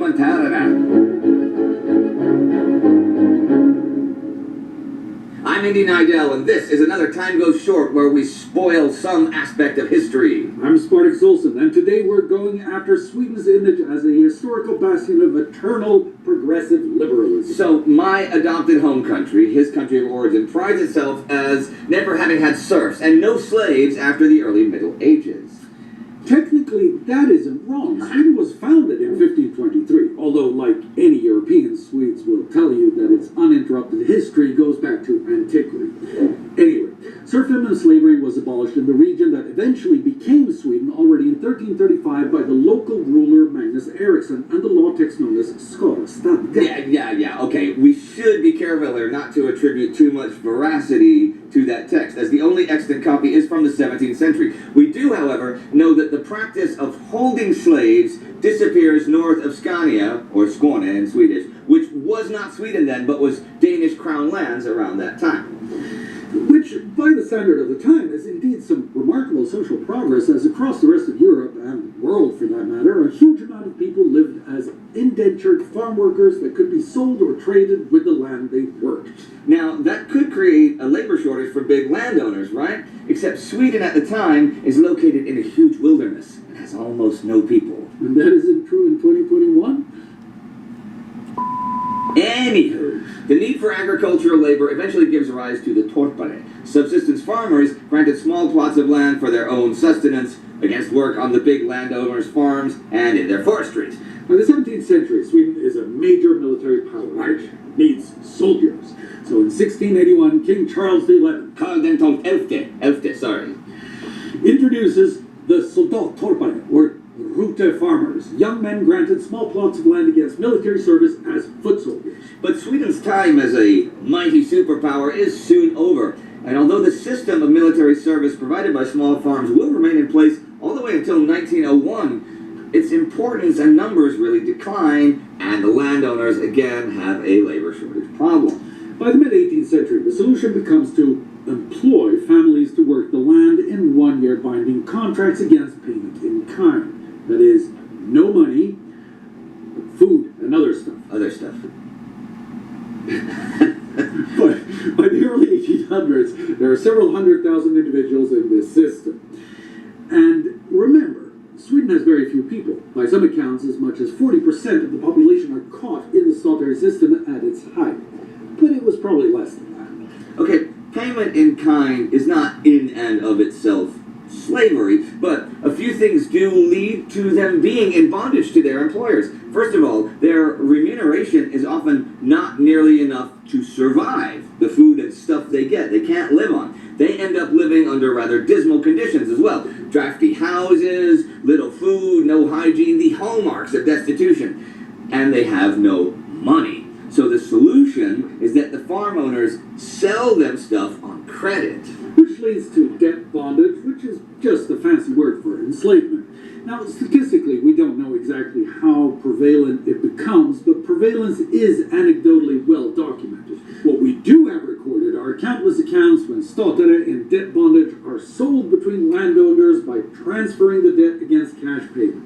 dokumentärerna. I'm Indy Nidell, and this is another Time Goes Short where we spoil some aspect of history. I'm Spartacus Olsen, and today we're going after Sweden's image as a historical bastion of eternal progressive liberalism. So, my adopted home country, his country of origin, prides itself as never having had serfs and no slaves after the early Middle Ages. Technically, that isn't wrong. Sweden was founded in 1523, although, like any European, Swedes will tell you that its uninterrupted history goes back to antiquity. Anyway, serfdom and slavery was abolished in the region that eventually became Sweden already in 1335 by the local ruler Magnus Eriksson and the law text known as Skara. Yeah, okay. We should be careful here not to attribute too much veracity to that text, as the only extant copy is from the 17th century. We do, however, know that the practice of holding slaves disappears north of Scania, or Skåne in Swedish, which was not Sweden then, but was Danish crown lands around that time. Which, by the standard of the time, is indeed some remarkable social progress, as across the rest of Europe, and the world for that matter, a huge amount of people lived as indentured farm workers that could be sold or traded with the land they worked. Now, that could create a labor shortage for big landowners, right? Except Sweden at the time is located in a huge wilderness and has almost no people. And that isn't true in 2021? Anywho, the need for agricultural labor eventually gives rise to the torpare. Subsistence farmers granted small plots of land for their own sustenance against work on the big landowners' farms and in their forestries. By the 17th century, Sweden is a major military power, which needs soldiers. So in 1681, King Charles XI, Karl den 11th, sorry, introduces the soldattorpare, or Rute farmers, young men granted small plots of land against military service as foot soldiers. But Sweden's time as a mighty superpower is soon over, and although the system of military service provided by small farms will remain in place all the way until 1901, its importance and numbers really decline, and the landowners again have a labor shortage problem. By the mid-18th century, the solution becomes to employ families to work the land in one-year binding contracts against payment in kind. That is, no money, food, and other stuff. But by the early 1800s, there are several 100,000 individuals in this system. And remember, Sweden has very few people. By some accounts, as much as 40% of the population are caught in the statary system at its height. But it was probably less than that. Okay, payment in kind is not in and of itself slavery, but a few things do lead to them being in bondage to their employers. First of all, their remuneration is often not nearly enough to survive the food and stuff they get. They can't live on. They end up living under rather dismal conditions as well. Drafty houses, little food, no hygiene, the hallmarks of destitution. And they have no money. So the solution is that the farm owners sell them stuff on credit. Which leads to debt bondage, which is just a fancy word for enslavement. Now, statistically, we don't know exactly how prevalent it becomes, but prevalence is anecdotally well documented. What we do have recorded are countless accounts when statare in debt bondage are sold between landowners by transferring the debt against cash payment.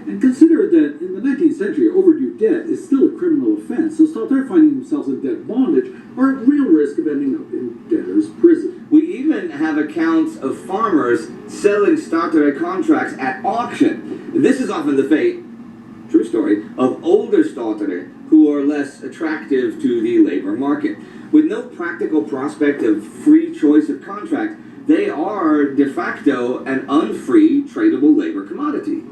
And consider that in the 19th century, overdue debt is still a criminal offense, so statare finding themselves in debt bondage are at real risk of ending up in debtor's prison. We even have accounts of farmers selling statare contracts at auction. This is often the fate, true story, of older statare who are less attractive to the labor market. With no practical prospect of free choice of contract, they are de facto an unfree tradable labor commodity.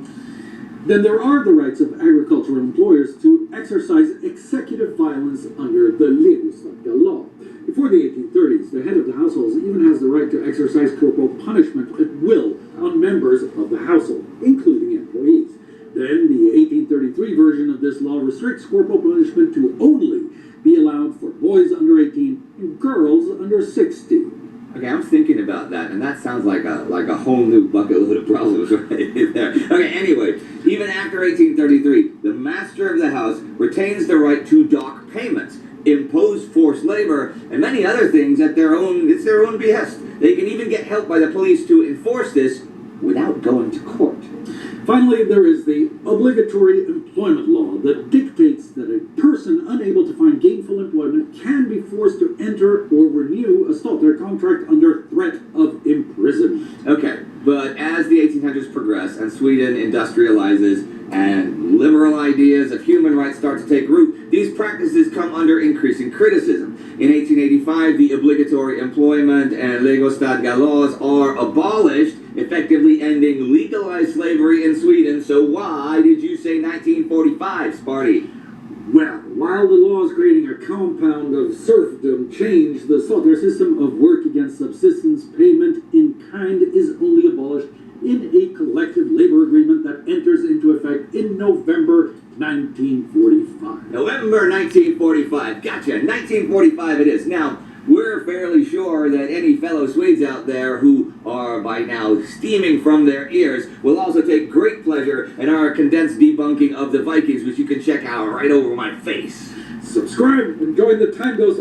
Then there are the rights of agricultural employers to exercise executive violence under the legislative law. Before the 1830s, the head of the household even has the right to exercise corporal punishment at will on members of the household, including employees. Then the 1833 version of this law restricts corporal punishment to only be allowed for boys under 18 and girls under 16. Okay, I'm thinking about that, and that sounds like a whole new bucket load of problems right there. Okay, anyway, even after 1833, the master of the house retains the right to dock payments, impose forced labor, and many other things at their own behest. They can even get help by the police to enforce this without going to court. Finally, there is the obligatory employment law that dictates that a person unable to find gainful employment can be forced to enter or renew a Stolter contract under threat of imprisonment. Okay, but as the 1800s progress and Sweden industrializes and liberal ideas of human rights start to take root, these practices come under increasing criticism. In 1885, the obligatory employment and legostadga laws are abolished, effectively ending legalized slavery in Sweden. So why did you say 1945, Sparty? Well, while the laws creating a compound of serfdom changed, the Slaughter system of work against subsistence payment in kind is only abolished in a collective labor agreement that enters into effect in November 1945. November 1945. Gotcha. 1945 it is. Now, we're fairly sure that any fellow Swedes out there who are by now steaming from their ears will also take great pleasure in our condensed debunking of the Vikings, which you can check out right over my face. Subscribe and join the Time Goes